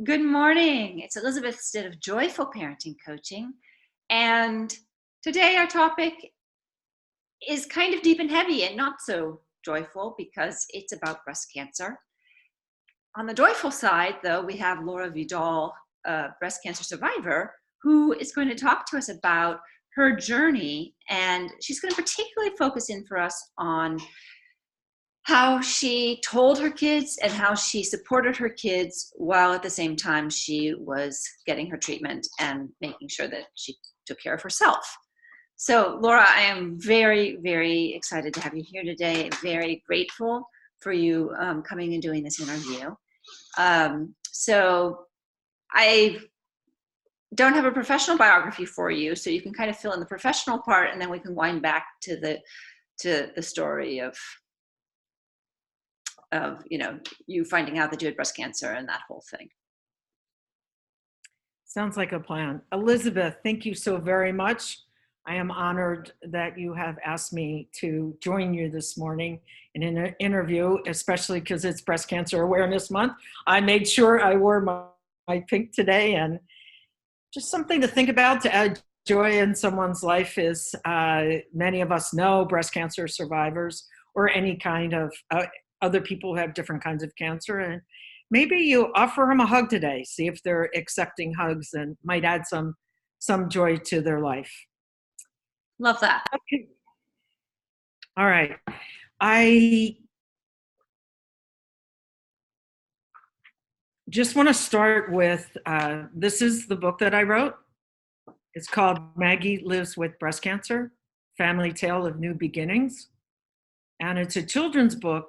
Good morning. It's Elizabeth Stitt of Joyful Parenting Coaching. And today our topic is kind of deep and heavy and not so joyful because it's about breast cancer. On the joyful side, though, we have Laura Vidal, a breast cancer survivor, who is going to talk to us about her journey. And she's going to particularly focus in for us on how she told her kids and how she supported her kids while at the same time she was getting her treatment and making sure that she took care of herself. So, Laura, I am very, very excited to have you here today. Very grateful for you coming and doing this interview. So I don't have a professional biography for you, so you can kind of fill in the professional part, and then we can wind back to the story of you finding out that you had breast cancer and that whole thing. Sounds like a plan. Elizabeth, thank you so very much. I am honored that you have asked me to join you this morning in an interview, especially because it's Breast Cancer Awareness Month. I made sure I wore my pink today, and just something to think about to add joy in someone's life is many of us know breast cancer survivors or any kind of other people who have different kinds of cancer, and maybe you offer them a hug today, see if they're accepting hugs and might add some joy to their life. Love that. Okay. All right. I just want to start with, this is the book that I wrote. It's called Maggie Lives with Breast Cancer, Family Tale of New Beginnings. And it's a children's book.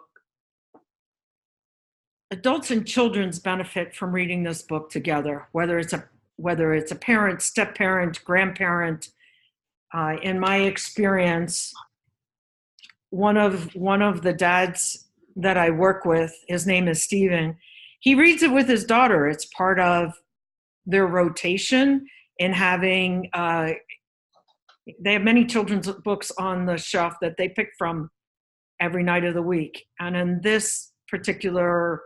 Adults and children's benefit from reading this book together, whether it's a parent, step-parent, grandparent. In my experience, one of the dads that I work with, his name is Steven, he reads it with his daughter. It's part of their rotation in having, they have many children's books on the shelf that they pick from every night of the week. And in this particular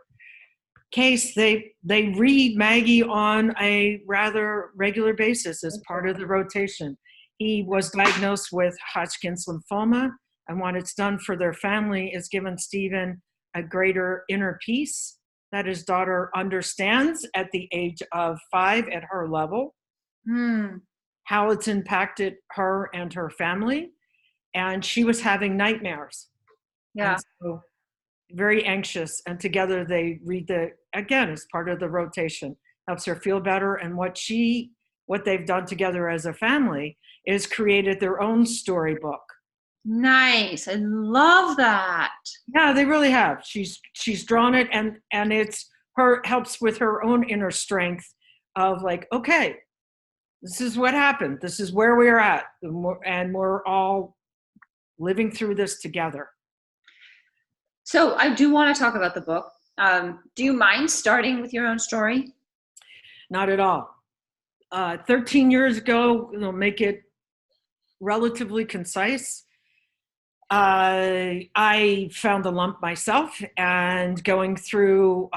case, they read Maggie on a rather regular basis as part of the rotation. He was diagnosed with Hodgkin's lymphoma, and what it's done for their family is given Stephen a greater inner peace that his daughter understands at the age of 5 at her level, how it's impacted her and her family. And she was having nightmares. Yeah. And so very anxious, and together they read again, as part of the rotation, helps her feel better. And what they've done together as a family is created their own storybook. Nice. I love that. Yeah, they really have. She's drawn it, and it's helps with her own inner strength of like, okay, this is what happened. This is where we are at. And we're all living through this together. So I do want to talk about the book. Do you mind starting with your own story? Not at all. 13 years ago, make it relatively concise. I found a lump myself, and going through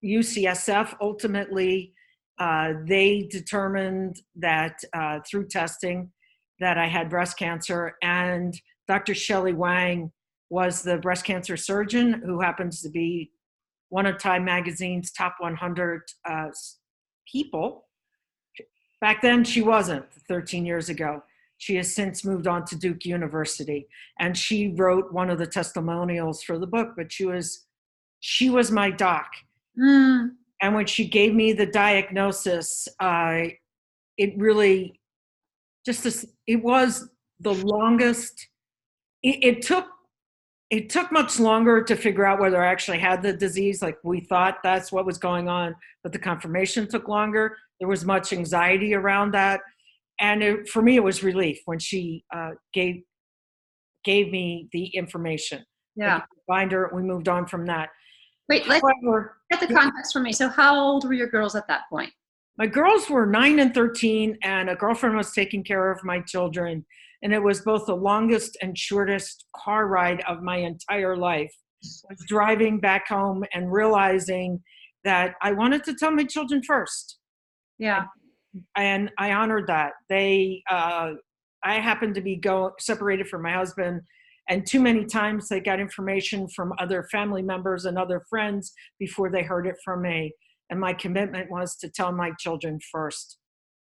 UCSF, ultimately, they determined that through testing that I had breast cancer, and Dr. Shelley Wang was the breast cancer surgeon who happens to be one of Time Magazine's top 100 people. Back then, she wasn't, 13 years ago. She has since moved on to Duke University, and she wrote one of the testimonials for the book, but she was my doc. And when she gave me the diagnosis, it really it was the longest. It took much longer to figure out whether I actually had the disease. Like, we thought that's what was going on, but the confirmation took longer. There was much anxiety around that. And for me, it was relief when she gave me the information. Yeah. Find her, we moved on from that. Wait, let's get the context for me. So how old were your girls at that point? My girls were 9 and 13, and a girlfriend was taking care of my children. And it was both the longest and shortest car ride of my entire life. I was driving back home and realizing that I wanted to tell my children first. Yeah. And I honored that. I happened to be separated from my husband, and too many times they got information from other family members and other friends before they heard it from me. And my commitment was to tell my children first.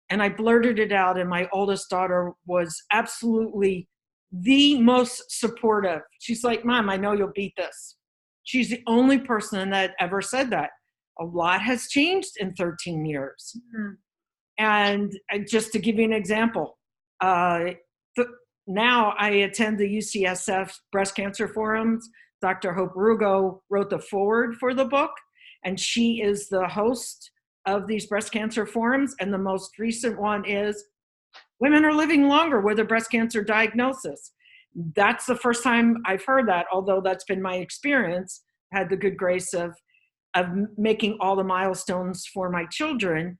And I blurted it out, and my oldest daughter was absolutely the most supportive. She's like, Mom, I know you'll beat this. She's the only person that ever said that. A lot has changed in 13 years. Mm-hmm. And just to give you an example, now I attend the UCSF breast cancer forums. Dr. Hope Rugo wrote the foreword for the book, and she is the host of these breast cancer forums. And the most recent one is women are living longer with a breast cancer diagnosis. That's the first time I've heard that, although that's been my experience. I had the good grace of making all the milestones for my children,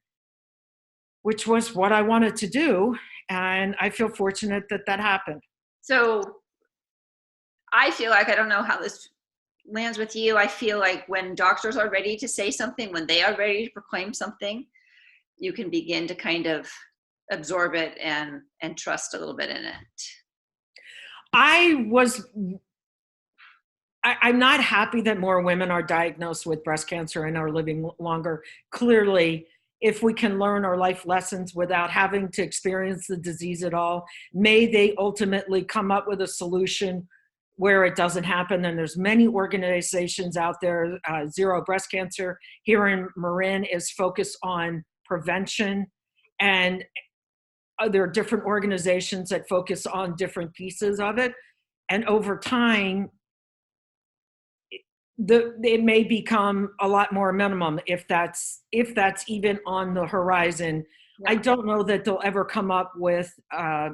which was what I wanted to do. And I feel fortunate that that happened. So I feel like, I don't know how this lands with you, I feel like when doctors are ready to say something, when they are ready to proclaim something, you can begin to kind of absorb it and trust a little bit in it. I'm not happy that more women are diagnosed with breast cancer and are living longer. Clearly, if we can learn our life lessons without having to experience the disease at all, may they ultimately come up with a solution where it doesn't happen. And there's many organizations out there. Zero Breast Cancer here in Marin is focused on prevention, and there are different organizations that focus on different pieces of it. And over time, it may become a lot more minimum if that's even on the horizon. Yeah. I don't know that they'll ever come up with a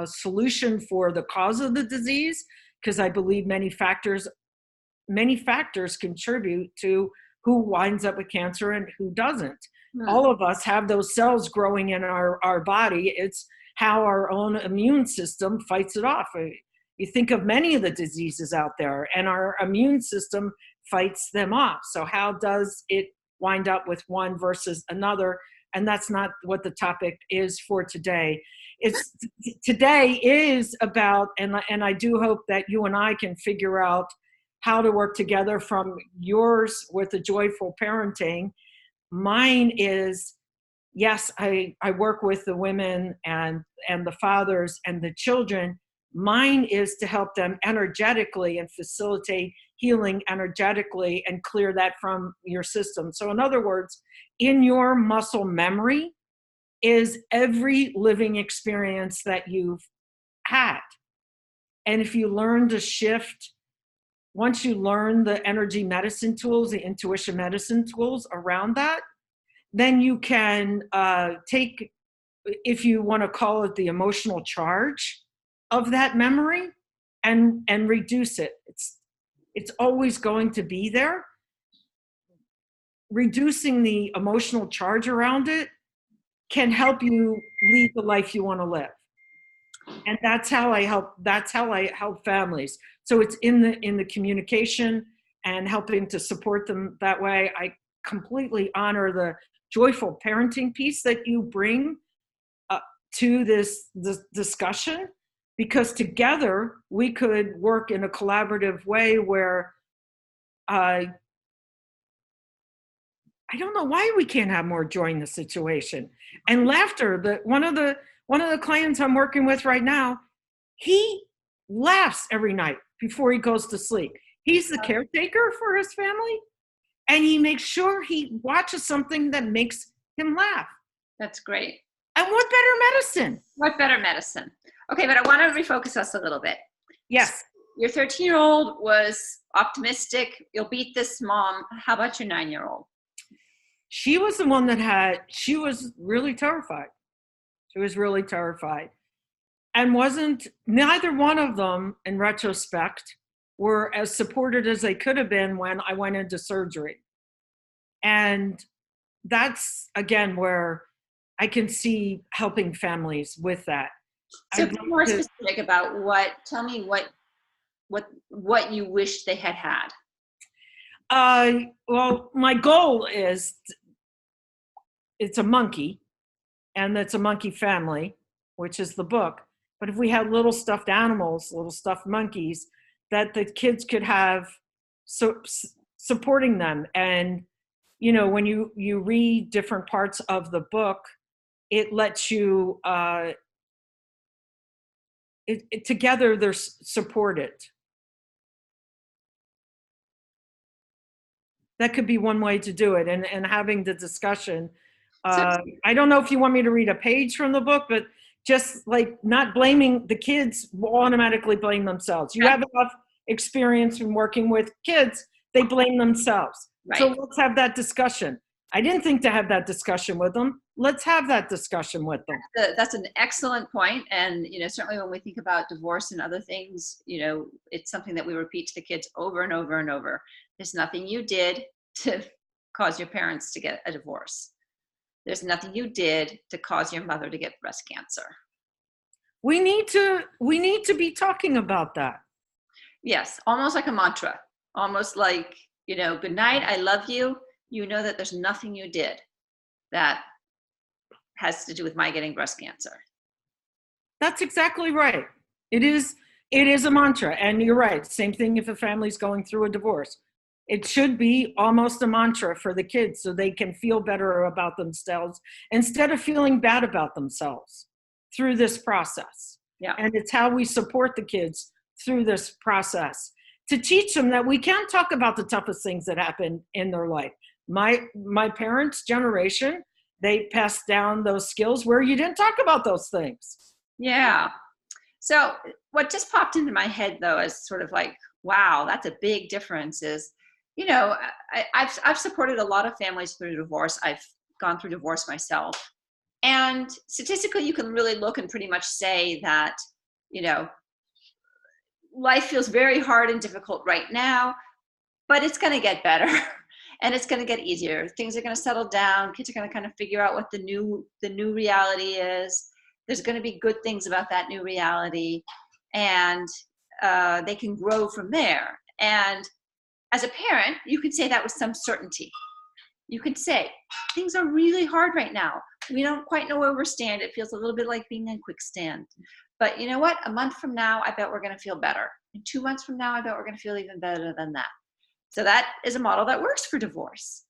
solution for the cause of the disease, because I believe many factors contribute to who winds up with cancer and who doesn't. All of us have those cells growing in our body. It's how our own immune system fights it off. You think of many of the diseases out there, and our immune system fights them off. So how does it wind up with one versus another? And that's not what the topic is for today. Today is about, and I do hope that you and I can figure out how to work together, from yours with the joyful parenting. Mine is, yes, I work with the women and the fathers and the children. Mine is to help them energetically and facilitate healing energetically and clear that from your system. So in other words, in your muscle memory is every living experience that you've had. And if you learn to shift, once you learn the energy medicine tools, the intuition medicine tools around that, then you can take, if you want to call it, the emotional charge of that memory and reduce it. It's always going to be there. Reducing the emotional charge around it can help you lead the life you want to live. And that's how I help families. So it's in the communication and helping to support them that way. I completely honor the joyful parenting piece that you bring to this discussion, because together we could work in a collaborative way where I don't know why we can't have more joy in the situation and laughter. One of the clients I'm working with right now, he laughs every night before he goes to sleep. He's the caretaker for his family, and he makes sure he watches something that makes him laugh. That's great. And what better medicine? What better medicine? Okay, but I want to refocus us a little bit. Yes. Your 13-year-old was optimistic. You'll beat this, Mom. How about your 9-year-old? She was the one she was really terrified. She was really terrified. And neither one of them, in retrospect, were as supported as they could have been when I went into surgery. And that's, again, where I can see helping families with that. So be more specific about tell me what you wish they had. Well, my goal is it's a monkey, and it's a monkey family, which is the book. But if we had little stuffed animals, little stuffed monkeys, that the kids could have supporting them. And, you know, when you read different parts of the book, it lets you, together they're supported. That could be one way to do it, and having the discussion. I don't know if you want me to read a page from the book, but just like not blaming the kids will automatically blame themselves. You have enough experience in working with kids, they blame themselves. Right. So let's have that discussion. I didn't think to have that discussion with them. Let's have that discussion with them. That's an excellent point. And, you know, certainly when we think about divorce and other things, you know, it's something that we repeat to the kids over and over and over. There's nothing you did to cause your parents to get a divorce. There's nothing you did to cause your mother to get breast cancer. We need to be talking about that. Yes, almost like a mantra, almost like, you know, good night, I love you. You know that there's nothing you did that has to do with my getting breast cancer. That's exactly right. It is a mantra, and you're right. Same thing if a family's going through a divorce. It should be almost a mantra for the kids so they can feel better about themselves instead of feeling bad about themselves through this process. Yeah. And it's how we support the kids through this process to teach them that we can talk about the toughest things that happen in their life. My parents' generation, they passed down those skills where you didn't talk about those things. Yeah. So what just popped into my head though is sort of like, wow, that's a big difference is, you know, I've supported a lot of families through divorce. I've gone through divorce myself. And statistically, you can really look and pretty much say that, you know, life feels very hard and difficult right now, but it's going to get better and it's going to get easier. Things are going to settle down. Kids are going to kind of figure out what the new reality is. There's going to be good things about that new reality, and they can grow from there. And as a parent, you can say that with some certainty. You can say, things are really hard right now. We don't quite know where we're standing. It feels a little bit like being in quicksand. But you know what? A month from now, I bet we're going to feel better. And 2 months from now, I bet we're going to feel even better than that. So that is a model that works for divorce.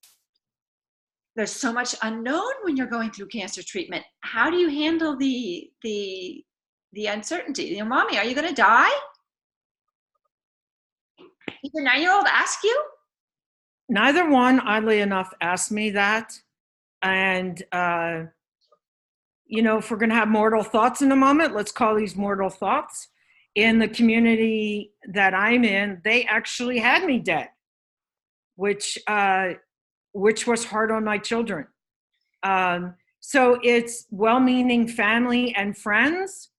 There's so much unknown when you're going through cancer treatment. How do you handle the uncertainty? You know, mommy, are you going to die? Did your 9-year-old ask you? Neither one, oddly enough, asked me that. And, you know, if we're going to have mortal thoughts in a moment, let's call these mortal thoughts. In the community that I'm in, they actually had me dead, which was hard on my children. So it's well-meaning family and friends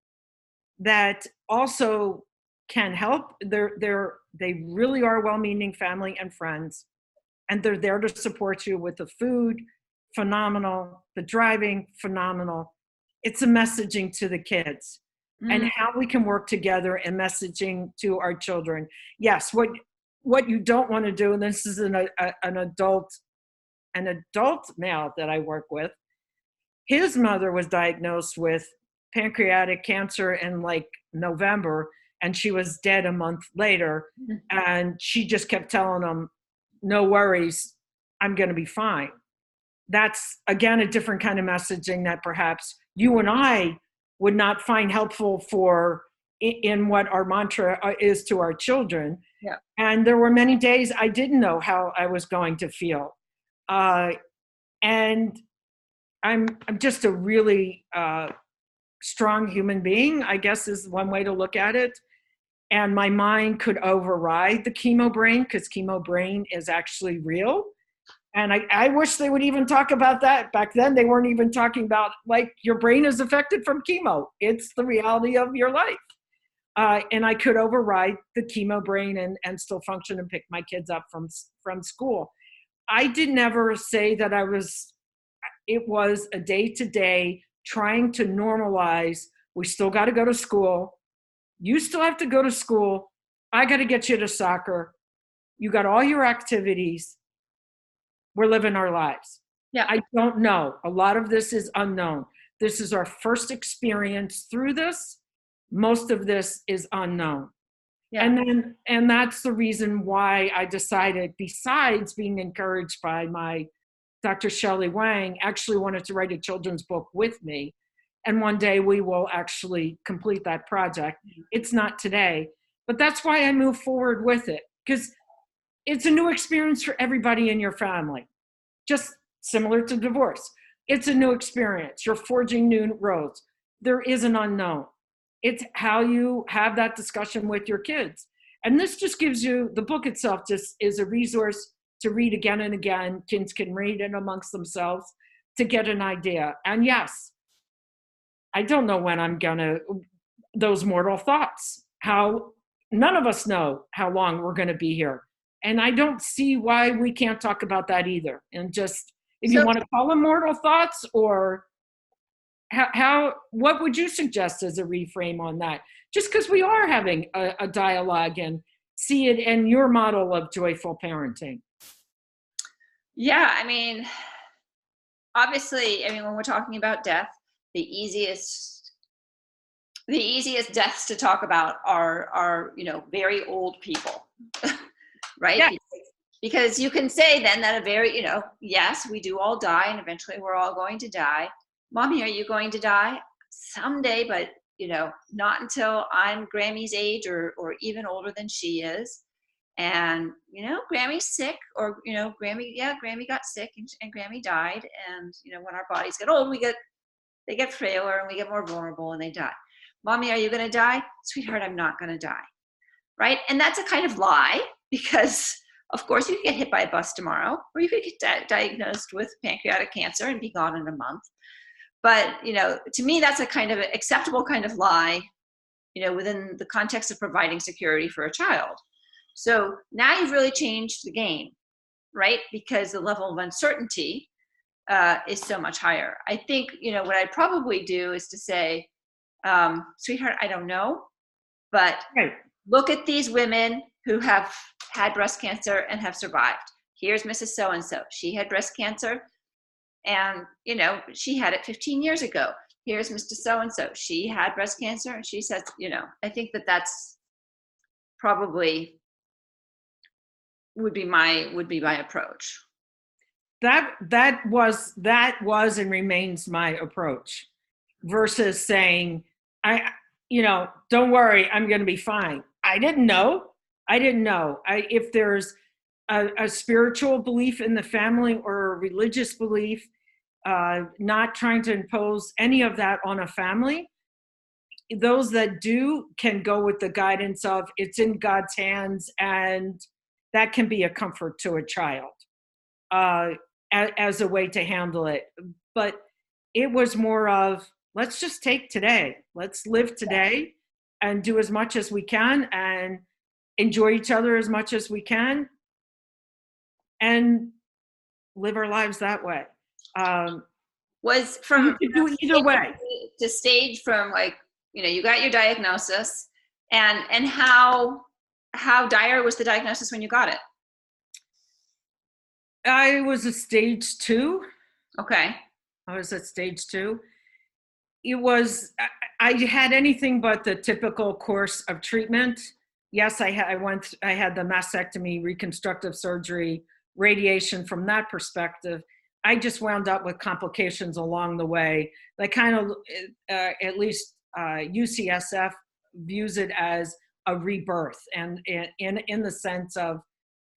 that also can help. They really are well-meaning family and friends, and they're there to support you with the food, phenomenal, the driving, phenomenal. It's a messaging to the kids and how we can work together in messaging to our children. Yes, what you don't want to do, and this is an adult male that I work with, his mother was diagnosed with pancreatic cancer in like November, and she was dead a month later. And she just kept telling him, no worries, I'm going to be fine. That's, again, a different kind of messaging that perhaps you and I would not find helpful in what our mantra is to our children. Yeah. And there were many days I didn't know how I was going to feel. And I'm just a really strong human being, I guess is one way to look at it. And my mind could override the chemo brain, because chemo brain is actually real. And I wish they would even talk about that. Back then, they weren't even talking about, like, your brain is affected from chemo. It's the reality of your life. And I could override the chemo brain and still function and pick my kids up from school. I did never say that it was a day-to-day trying to normalize. We still got to go to school. You still have to go to school. I got to get you to soccer. You got all your activities. We're living our lives. Yeah. I don't know. A lot of this is unknown. This is our first experience through this. Most of this is unknown. Yeah. And that's the reason why I decided, besides being encouraged by my Dr. Shelley Wang, actually wanted to write a children's book with me. And one day we will actually complete that project. It's not today, but that's why I moved forward with it, because it's a new experience for everybody in your family, just similar to divorce. It's a new experience. You're forging new roads. There is an unknown. It's how you have that discussion with your kids. And this just gives you, the book itself just is a resource to read again and again. Kids can read it amongst themselves to get an idea. And yes, I don't know when I'm gonna, those mortal thoughts, how none of us know how long we're gonna be here. And I don't see why we can't talk about that either. And just, if you want to call them mortal thoughts, or what would you suggest as a reframe on that? Just because we are having a dialogue and see it in your model of joyful parenting. Yeah, I mean, obviously, I mean, when we're talking about death, the easiest deaths to talk about are very old people, right? Yeah. Because you can say then that yes, we do all die, and eventually we're all going to die. Mommy, are you going to die? Someday, but not until I'm Grammy's age or even older than she is. And Grammy's sick, or Grammy got sick and Grammy died. And when our bodies get old, they get frailer and we get more vulnerable and they die. Mommy, are you going to die? Sweetheart, I'm not going to die. Right? And that's a kind of lie, because of course you could get hit by a bus tomorrow, or you could get diagnosed with pancreatic cancer and be gone in a month. But to me, that's a kind of acceptable kind of lie, within the context of providing security for a child. So now you've really changed the game, right? Because the level of uncertainty is so much higher. I think, what I'd probably do is to say, sweetheart, I don't know, but look at these women who have had breast cancer and have survived. Here's Mrs. So-and-so. She had breast cancer and, she had it 15 years ago. Here's Mr. So-and-so. She had breast cancer and she says, I think that's probably would be my approach. That was and remains my approach, versus saying, don't worry, I'm going to be fine. I didn't know. If there's a spiritual belief in the family or a religious belief, not trying to impose any of that on a family. Those that do can go with the guidance of it's in God's hands, and that can be a comfort to a child as a way to handle it. But it was more of, let's just take today. Let's live today and do as much as we can and enjoy each other as much as we can and live our lives that way. Was from you could do either way. To stage from you got your diagnosis, and how dire was the diagnosis when you got it? I was at stage 2. Okay. I was at stage 2. It was, I had anything but the typical course of treatment. Yes, I had the mastectomy, reconstructive surgery, radiation from that perspective. I just wound up with complications along the way. Like kind of, at least UCSF views it as a rebirth, and in the sense of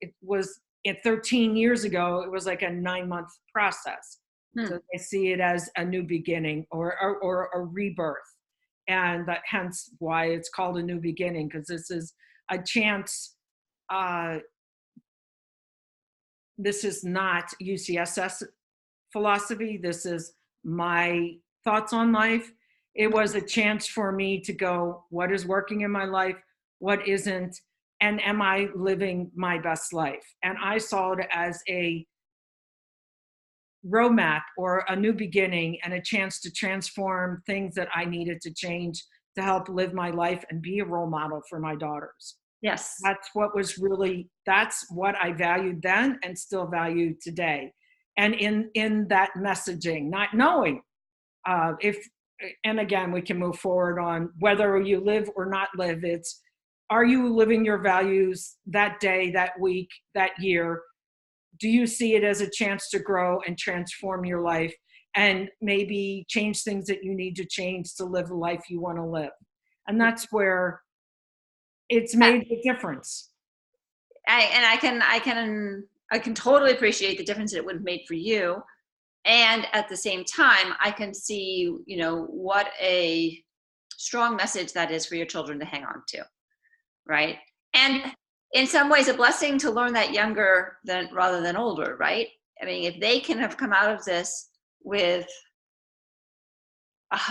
it was 13 years ago, it was like a 9-month process. So I see it as a new beginning or a rebirth, and hence why it's called a new beginning, because this is a chance. This is not UCSS philosophy. This is my thoughts on life. It was a chance for me to go, what is working in my life? What isn't? And am I living my best life? And I saw it as a roadmap or a new beginning and a chance to transform things that I needed to change to help live my life and be a role model for my daughters. Yes. That's what I valued then and still value today. And in that messaging, not knowing if, and again, we can move forward on whether you live or not live. It's, are you living your values that day, that week, that year? Do you see it as a chance to grow and transform your life and maybe change things that you need to change to live the life you want to live? And that's where it's made a difference. I can totally appreciate the difference it would have made for you. And at the same time, I can see, what a strong message that is for your children to hang on to. Right. And in some ways, a blessing to learn that younger rather than older. Right. I mean, if they can have come out of this with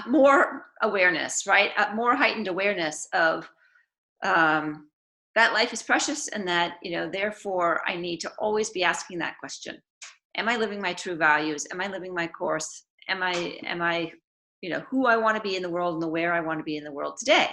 more awareness, right, more heightened awareness of that life is precious, and that, therefore I need to always be asking that question. Am I living my true values? Am I living my course? Am I, who I want to be in the world and where I want to be in the world today?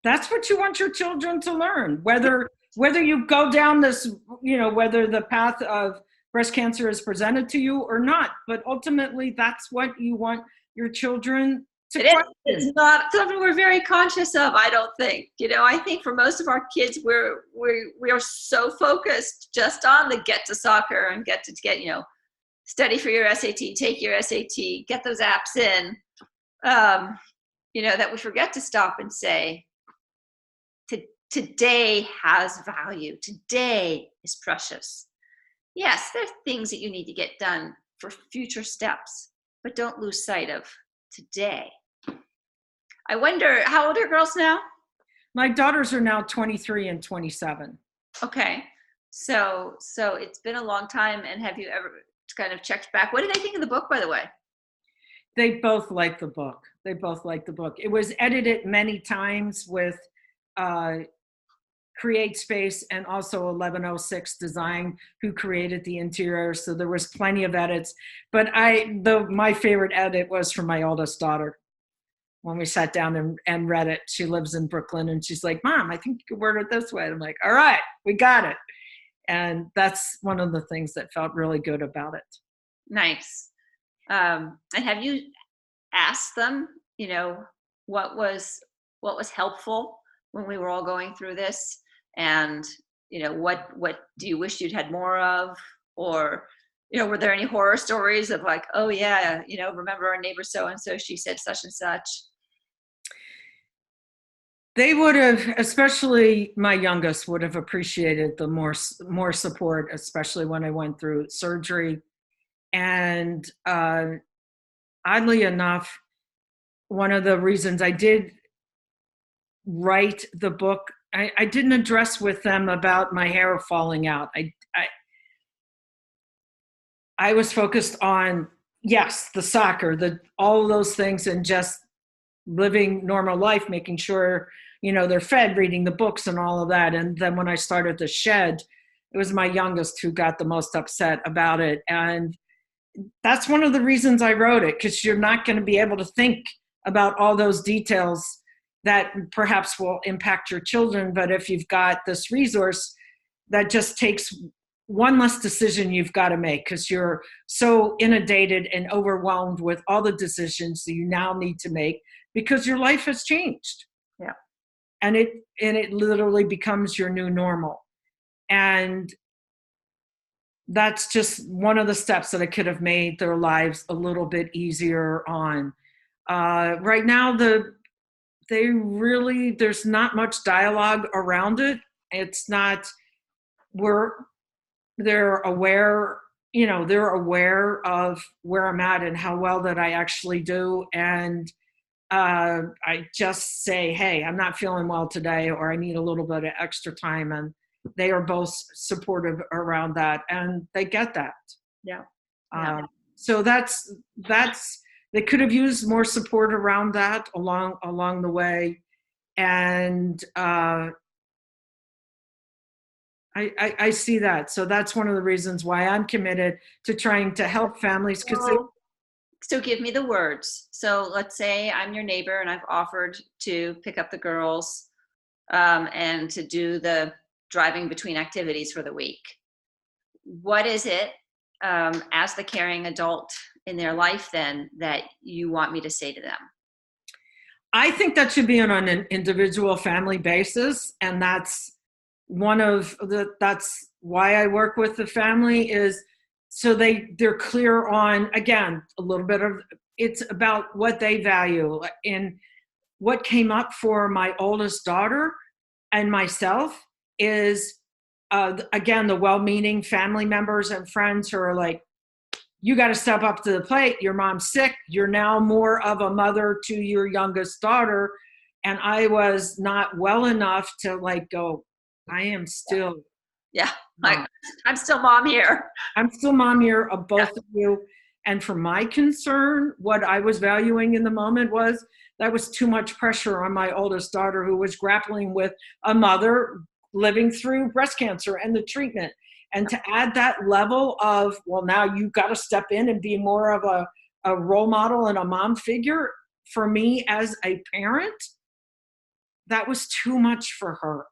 That's what you want your children to learn, whether you go down this, whether the path of breast cancer is presented to you or not. But ultimately, that's what you want your children to question. It's not something we're very conscious of, I don't think. I think for most of our kids, we are so focused just on the get to soccer and get, study for your SAT, take your SAT, get those apps in, that we forget to stop and say, today has value. Today is precious. Yes, there's things that you need to get done for future steps, but don't lose sight of today. I wonder, how old are girls now? My daughters are now 23 and 27. Okay. So it's been a long time. And have you ever kind of checked back? What did they think of the book, by the way? They both like the book. It was edited many times with Create Space and also 1106 Design, who created the interior. So there was plenty of edits. But my favorite edit was from my oldest daughter. When we sat down and read it, she lives in Brooklyn, and she's like, "Mom, I think you could word it this way." I'm like, "All right, we got it." And that's one of the things that felt really good about it. Nice. And have you asked them, what was helpful when we were all going through this? And, what do you wish you'd had more of? Or, were there any horror stories of like, oh yeah, remember our neighbor so-and-so, she said such and such? They would have, especially my youngest, would have appreciated the more support, especially when I went through surgery. And oddly enough, one of the reasons I did write the book, I didn't address with them about my hair falling out. I was focused on, yes, the soccer, all of those things, and just living normal life, making sure, they're fed, reading the books and all of that. And then when I started to shed, it was my youngest who got the most upset about it. And that's one of the reasons I wrote it, because you're not going to be able to think about all those details that perhaps will impact your children. But if you've got this resource, that just takes one less decision you've got to make, because you're so inundated and overwhelmed with all the decisions that you now need to make, because your life has changed. Yeah. And it literally becomes your new normal. And that's just one of the steps that I could have made their lives a little bit easier on. Right now, there's not much dialogue around it. It's not, they're aware of where I'm at and how well that I actually do. And I just say, hey, I'm not feeling well today, or I need a little bit of extra time. And they are both supportive around that, and they get that. Yeah. So that's they could have used more support around that along the way. And I see that. So that's one of the reasons why I'm committed to trying to help families. So give me the words. So let's say I'm your neighbor and I've offered to pick up the girls and to do the driving between activities for the week. What is it, as the caring adult in their life then, that you want me to say to them? I think that should be on an individual family basis. And that's that's why I work with the family, is so they're clear on, again, a little bit of, it's about what they value. And what came up for my oldest daughter and myself is, again, the well-meaning family members and friends who are like, you got to step up to the plate. Your mom's sick. You're now more of a mother to your youngest daughter. And I was not well enough to like go, I am still. Yeah. I'm still mom here. I'm still mom here of both of you. And for my concern, what I was valuing in the moment was that was too much pressure on my oldest daughter, who was grappling with a mother living through breast cancer and the treatment. And to add that level of, well, now you've got to step in and be more of a role model and a mom figure, for me as a parent, that was too much for her.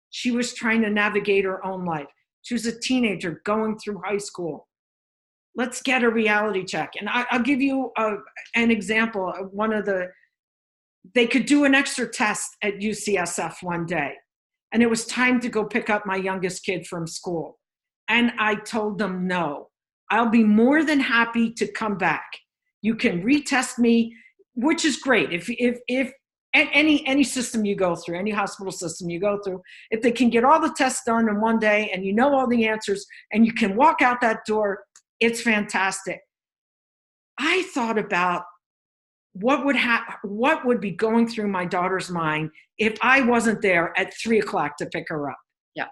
She was trying to navigate her own life. She was a teenager going through high school. Let's get a reality check. And I'll give you an example. They could do an extra test at UCSF one day. And it was time to go pick up my youngest kid from school. And I told them, no, I'll be more than happy to come back. You can retest me, which is great. If any system you go through, any hospital system you go through, if they can get all the tests done in one day and you know all the answers and you can walk out that door, it's fantastic. I thought about what would be going through my daughter's mind if I wasn't there at 3:00 to pick her up. Yeah.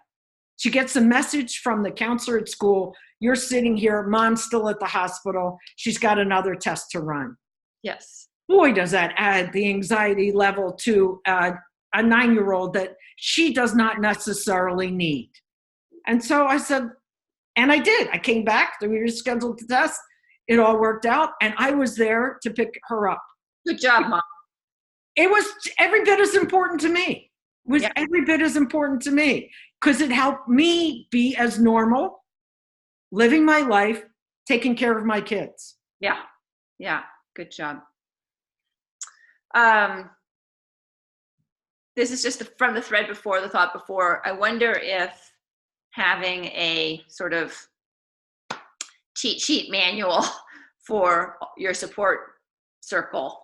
She gets a message from the counselor at school. You're sitting here. Mom's still at the hospital. She's got another test to run. Yes. Boy, does that add the anxiety level to a 9-year-old that she does not necessarily need. And so I said, and I did. I came back. We rescheduled the test. It all worked out. And I was there to pick her up. Good job, Mom. It was every bit as important to me. It was every bit as important to me because it helped me be as normal, living my life, taking care of my kids. Yeah. Yeah. Good job. This is just from the thread before, the thought before. I wonder if having a sort of cheat sheet manual for your support circle,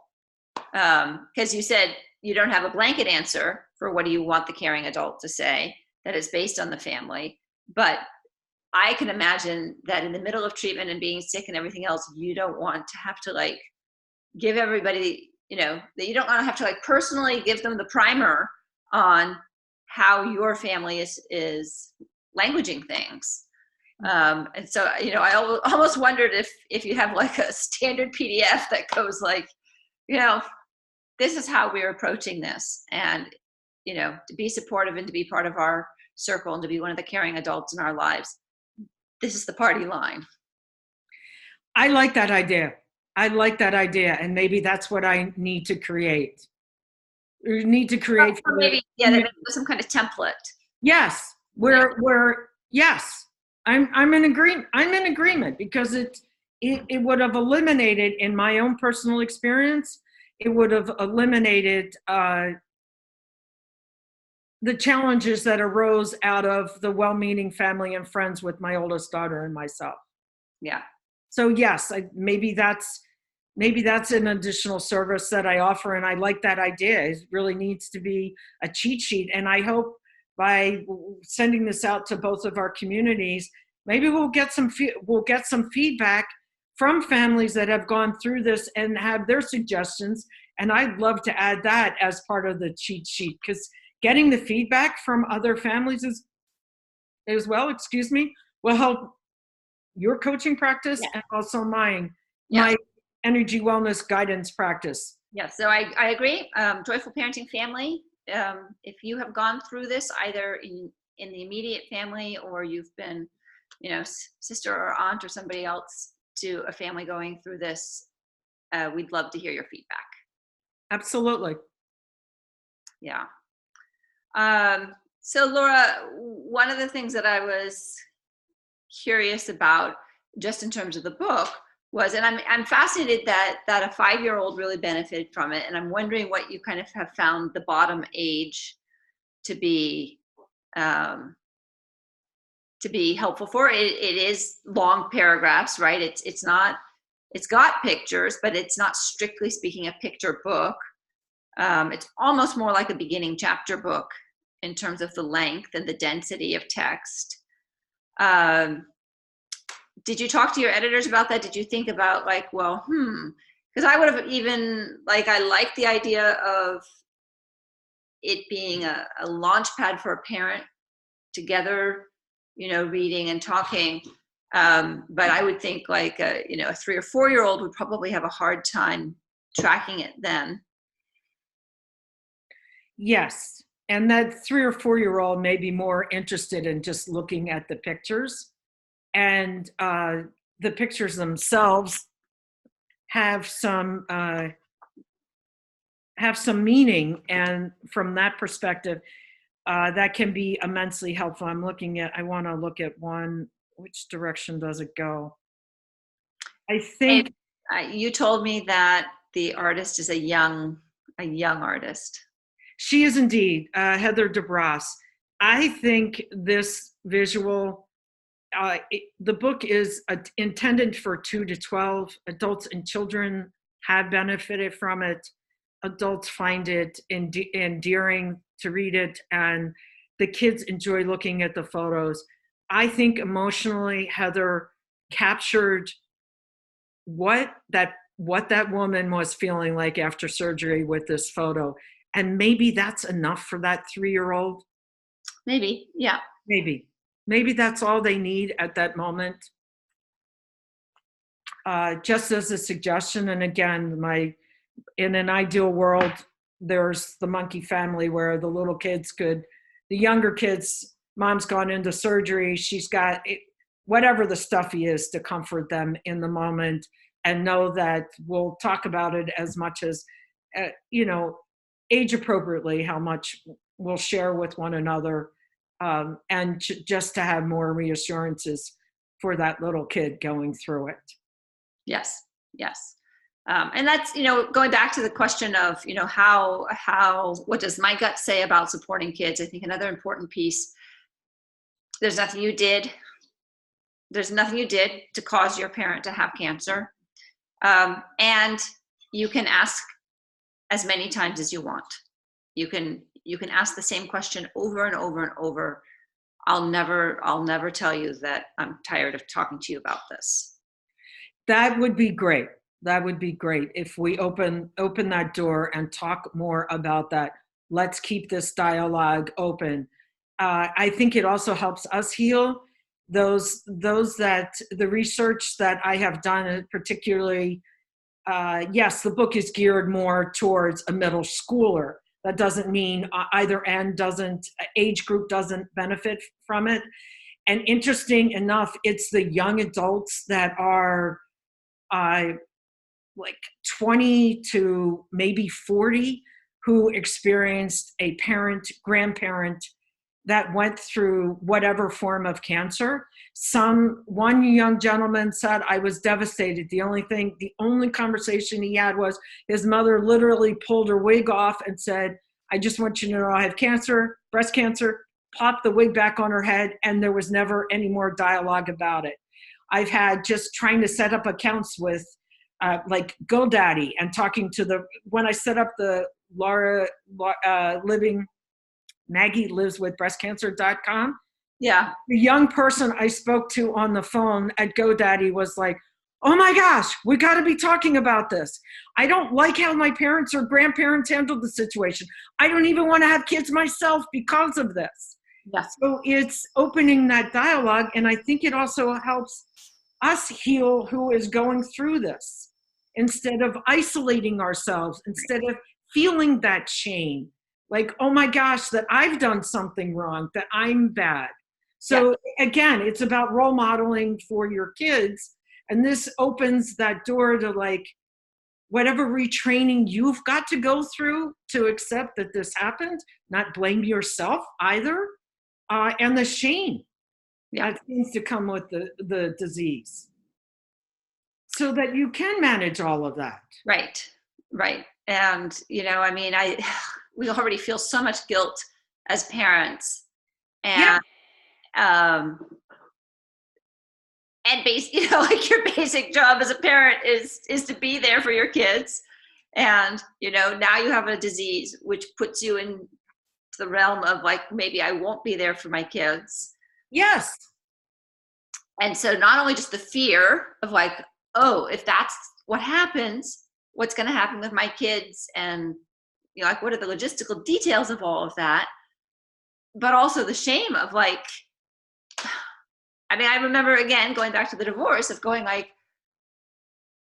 because you said you don't have a blanket answer for what do you want the caring adult to say, that is based on the family. But I can imagine that in the middle of treatment and being sick and everything else, you don't want to have to like give everybody, that you don't want to have to like personally give them the primer on how your family is languaging things. And so, I almost wondered if you have like a standard PDF that goes like, this is how we're approaching this, and, to be supportive and to be part of our circle and to be one of the caring adults in our lives. This is the party line. I like that idea. And maybe that's what I need to create. Maybe some kind of template. Yes, yes. I'm in agreement. I'm in agreement because it would have eliminated, in my own personal experience, it would have eliminated the challenges that arose out of the well-meaning family and friends with my oldest daughter and myself. Yeah. So yes, maybe that's an additional service that I offer, and I like that idea. It really needs to be a cheat sheet, and I hope by sending this out to both of our communities, maybe we'll get some feedback from families that have gone through this and have their suggestions. And I'd love to add that as part of the cheat sheet, because getting the feedback from other families will help your coaching practice and also my energy wellness guidance practice. Yeah, so I agree. Joyful Parenting Family. If you have gone through this either in the immediate family, or you've been, sister or aunt or somebody else to a family going through this, we'd love to hear your feedback. Absolutely. Yeah. So Laura, one of the things that I was curious about, just in terms of the book, was, and I'm fascinated that a 5-year-old really benefited from it, and I'm wondering what you kind of have found the bottom age to be helpful for. It is long paragraphs, right? It's not, it's got pictures, but it's not strictly speaking a picture book. It's almost more like a beginning chapter book in terms of the length and the density of text. Did you talk to your editors about that? Did you think about like, well, because I would have even, like, I like the idea of it being a launch pad for a parent together, reading and talking. But I would think like a 3 or 4-year-old would probably have a hard time tracking it then. Yes. And that 3 or 4-year-old may be more interested in just looking at the pictures. And the pictures themselves have some meaning. And from that perspective, that can be immensely helpful. I want to look at one. Which direction does it go? I think you told me that the artist is a young artist. She is indeed, Heather DeBras. I think this visual, the book is intended for 2 to 12. Adults and children have benefited from it. Adults find it endearing to read it, and the kids enjoy looking at the photos. I think emotionally, Heather captured what that woman was feeling like after surgery with this photo. And maybe that's enough for that 3-year-old. Maybe, yeah. Maybe that's all they need at that moment. Just as a suggestion, and again, in an ideal world, there's the monkey family where the younger kids, mom's gone into surgery, she's got whatever the stuffy is to comfort them in the moment, and know that we'll talk about it as much as, age appropriately, how much we'll share with one another, and just to have more reassurances for that little kid going through it. Yes. And that's, going back to the question of, what does my gut say about supporting kids? I think another important piece, there's nothing you did to cause your parent to have cancer. And you can ask as many times as you want. You can ask the same question over and over and over. I'll never tell you that I'm tired of talking to you about this. That would be great. If we open that door and talk more about that. Let's keep this dialogue open. I think it also helps us heal those that the research that I have done, particularly, yes, the book is geared more towards a middle schooler. That doesn't mean either end age group doesn't benefit from it. And interesting enough, it's the young adults that are like 20 to maybe 40 who experienced a grandparent that went through whatever form of cancer. One young gentleman said, I was devastated. The only conversation he had was his mother literally pulled her wig off and said, I just want you to know I have cancer, breast cancer, popped the wig back on her head, and there was never any more dialogue about it. I've had just trying to set up accounts with like GoDaddy and talking to when I set up the Maggie Lives with breastcancer.com. Yeah. The young person I spoke to on the phone at GoDaddy was like, oh my gosh, we got to be talking about this. I don't like how my parents or grandparents handled the situation. I don't even want to have kids myself because of this. Yes. So it's opening that dialogue. And I think it also helps us heal who is going through this, instead of isolating ourselves, instead of feeling that shame. Like, oh my gosh, that I've done something wrong, that I'm bad. So again, it's about role modeling for your kids. And this opens that door to like, whatever retraining you've got to go through to accept that this happened, not blame yourself either, and the shame that seems to come with the disease, so that you can manage all of that. Right. And, I mean, we already feel so much guilt as parents. And, like your basic job as a parent is to be there for your kids. And, now you have a disease, which puts you in the realm of like, maybe I won't be there for my kids. Yes. And so not only just the fear of like, oh, if that's what happens, what's going to happen with my kids? And, like, what are the logistical details of all of that? But also the shame of like, I mean, I remember, again, going back to the divorce, of going like,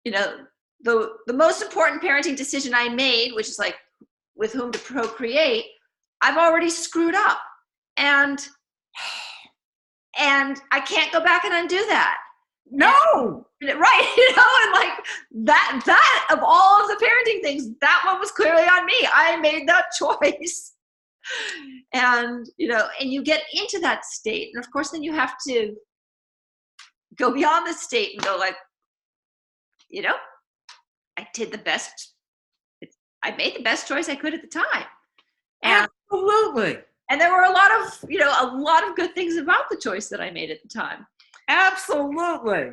the most important parenting decision I made, which is like with whom to procreate, I've already screwed up. And I can't go back and undo that. No. Right. And like that of all of the parenting things, that one was clearly on me. I made that choice. And, and you get into that state. And of course, then you have to go beyond the state and go like, I did the best. I made the best choice I could at the time. And, absolutely. And there were a lot of good things about the choice that I made at the time. Absolutely.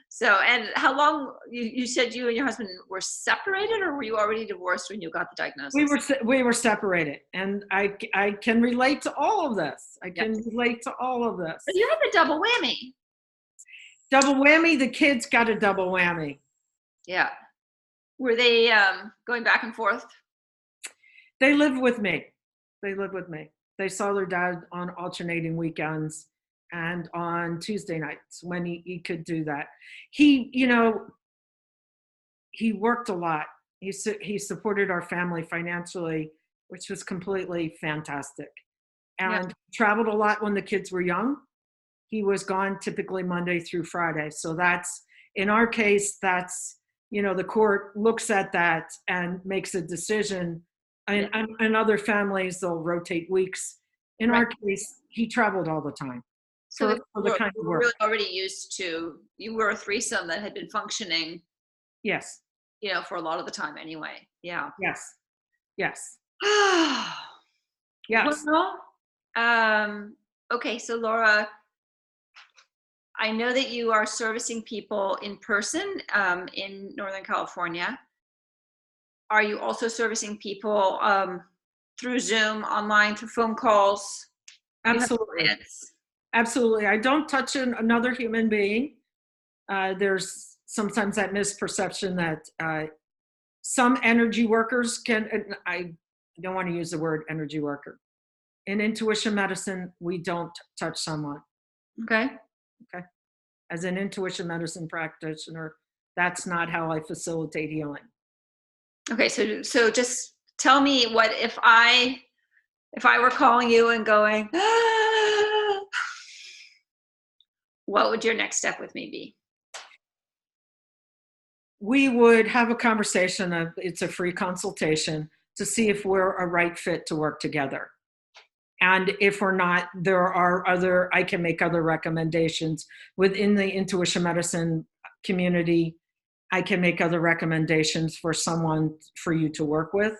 So, and how long, you said you and your husband were separated, or were you already divorced when you got the diagnosis? We were separated, and I can relate to all of this. Relate to all of this. But you had the double whammy. Double whammy. The kids got a double whammy. Yeah. Were they going back and forth? They lived with me. They saw their dad on alternating weekends and on Tuesday nights when he could do that. He worked a lot. He supported our family financially, which was completely fantastic. And traveled a lot when the kids were young. He was gone typically Monday through Friday. So that's, in our case, that's, the court looks at that and makes a decision. And other families, they'll rotate weeks. In our case, he traveled all the time. So the kind of work. Really already used to, you were a threesome that had been functioning. Yes. For a lot of the time anyway. Yeah. Yes. Yes. Yes. Well, okay. So Laura, I know that you are servicing people in person in Northern California. Are you also servicing people through Zoom, online, through phone calls? Absolutely. Absolutely. I don't touch another human being. There's sometimes that misperception that some energy workers can, I don't want to use the word energy worker. In intuition medicine, we don't touch someone. Okay. As an intuition medicine practitioner, that's not how I facilitate healing. Okay, so just tell me, what if I were calling you and going, what would your next step with me be? We would have a conversation. It's a free consultation to see if we're a right fit to work together. And if we're not, I can make other recommendations within the intuition medicine community. I can make other recommendations for someone for you to work with.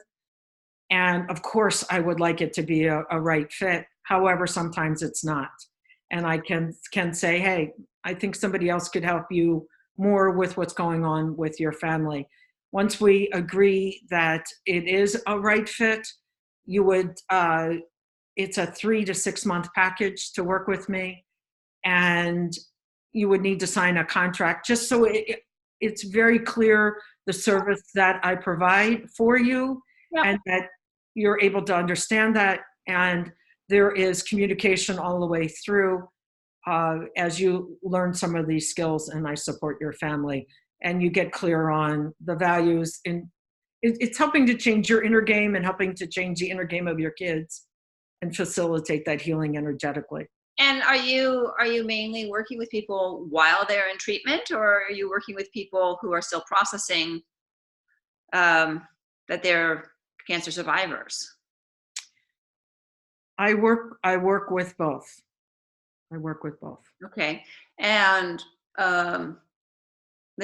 And of course, I would like it to be a right fit. However, sometimes it's not. And I can say, hey, I think somebody else could help you more with what's going on with your family. Once we agree that it is a right fit, you would, it's a 3 to 6 month package to work with me. And you would need to sign a contract just so it's very clear the service that I provide for you, and that you're able to understand that. And there is communication all the way through as you learn some of these skills, and I support your family, and you get clear on the values. And it's helping to change your inner game and helping to change the inner game of your kids and facilitate that healing energetically. And are you mainly working with people while they're in treatment, or are you working with people who are still processing that they're cancer survivors? I work with both. I work with both. Okay. And the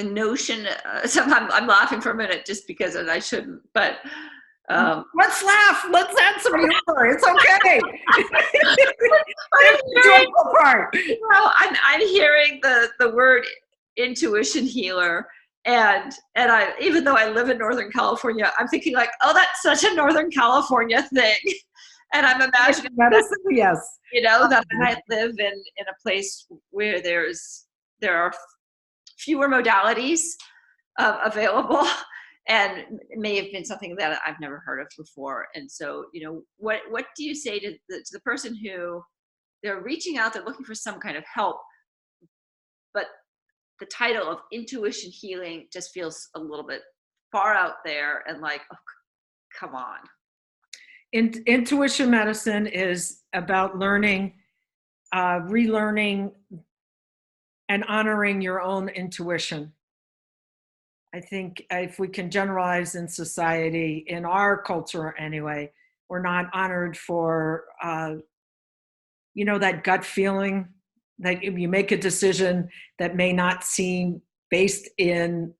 notion, so I'm laughing for a minute just because I shouldn't, but Let's laugh. Let's add some humor. It's okay. I'm That's the hearing, joyful part. I'm hearing the word intuition healer, and I, even though I live in Northern California, I'm thinking like, oh, that's such a Northern California thing, and I'm imagining Medicine, yes. that I might live in a place where there are fewer modalities available, and it may have been something that I've never heard of before. And so, what do you say to the person who they're reaching out, they're looking for some kind of help, but the title of intuition healing just feels a little bit far out there and like, oh, come on. Intuition medicine is about learning, relearning, and honoring your own intuition. I think if we can generalize in society, in our culture anyway, we're not honored for, that gut feeling. Like if you make a decision that may not seem based in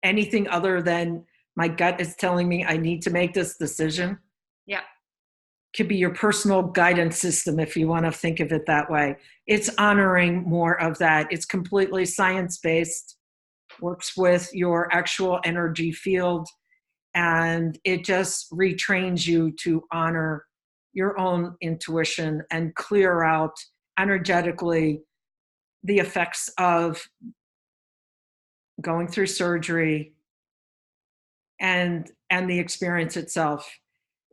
anything other than my gut is telling me I need to make this decision. Yeah. Could be your personal guidance system if you want to think of it that way. It's honoring more of that. It's completely science-based, works with your actual energy field, and it just retrains you to honor your own intuition and clear out energetically the effects of going through surgery and the experience itself.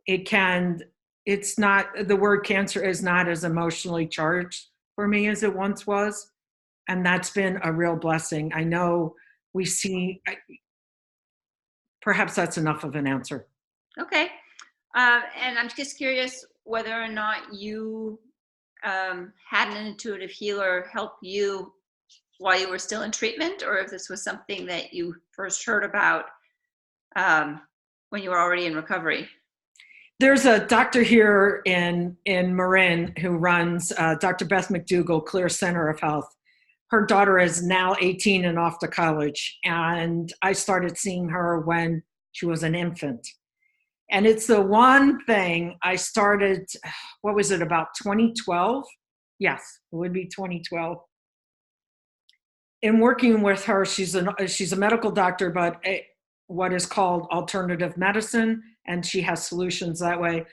It's not, the word cancer is not as emotionally charged for me as it once was. And that's been a real blessing. I know we see, perhaps that's enough of an answer. Okay. And I'm just curious whether or not you had an intuitive healer help you while you were still in treatment, or if this was something that you first heard about when you were already in recovery. There's a doctor here in Marin who runs Dr. Beth McDougall Clear Center of Health. Her daughter is now 18 and off to college, and I started seeing her when she was an infant. And it's the one thing I started, what was it, about 2012? Yes, it would be 2012. In working with her, she's a medical doctor, but what is called alternative medicine, and she has solutions that way.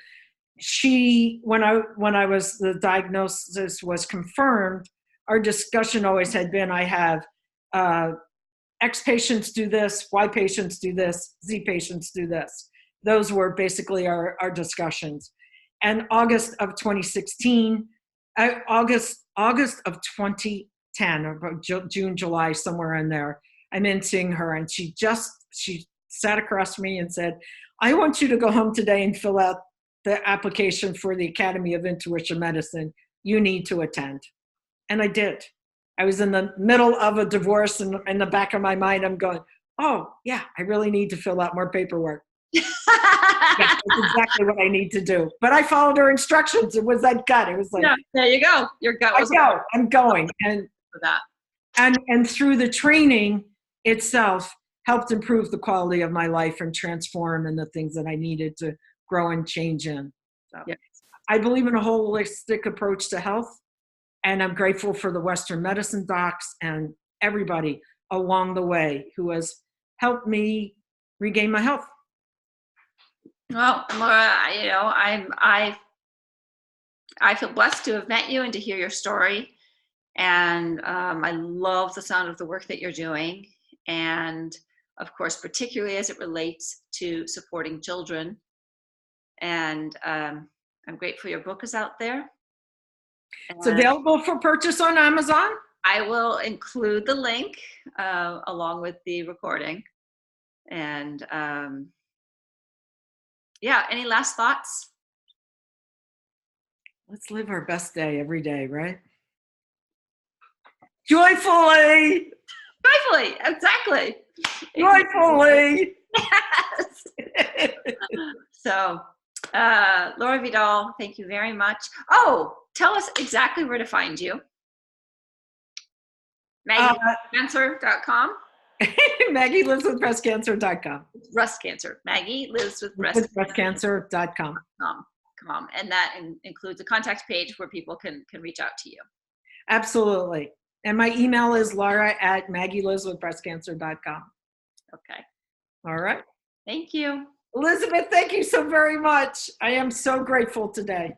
When I was, the diagnosis was confirmed, our discussion always had been, I have X patients do this, Y patients do this, Z patients do this. Those were basically our discussions. And August of 2016, August of 2010, or June, July, somewhere in there, I'm in seeing her, and she sat across from me and said, I want you to go home today and fill out the application for the Academy of Intuition Medicine. You need to attend. And I did. I was in the middle of a divorce, and in the back of my mind, I'm going, oh, yeah, I really need to fill out more paperwork. Yeah, that's exactly what I need to do. But I followed her instructions. It was that gut. It was like, yeah, there you go. Your gut was I'm going. And for that. And through the training itself, helped improve the quality of my life and transform in the things that I needed to grow and change in. So yeah. I believe in a holistic approach to health, and I'm grateful for the Western medicine docs and everybody along the way who has helped me regain my health. Well, Laura, I feel blessed to have met you and to hear your story. And I love the sound of the work that you're doing. And of course, particularly as it relates to supporting children. And I'm grateful your book is out there. It's available for purchase on Amazon. I will include the link along with the recording. And yeah, any last thoughts? Let's live our best day every day, right? Joyfully! Joyfully, exactly. Joyfully! Yes. So, Laura Vidal, thank you very much. Oh, tell us exactly where to find you. MaggieLivesWithBreastCancer.com. Maggie Lives with breastcancer.com. Breast cancer. Maggie Lives with breastcancer.com. And that includes a contact page where people can reach out to you. Absolutely. And my email is laura@maggieliveswithbreastcancer.com. Okay. All right. Thank you. Elizabeth, thank you so very much. I am so grateful today.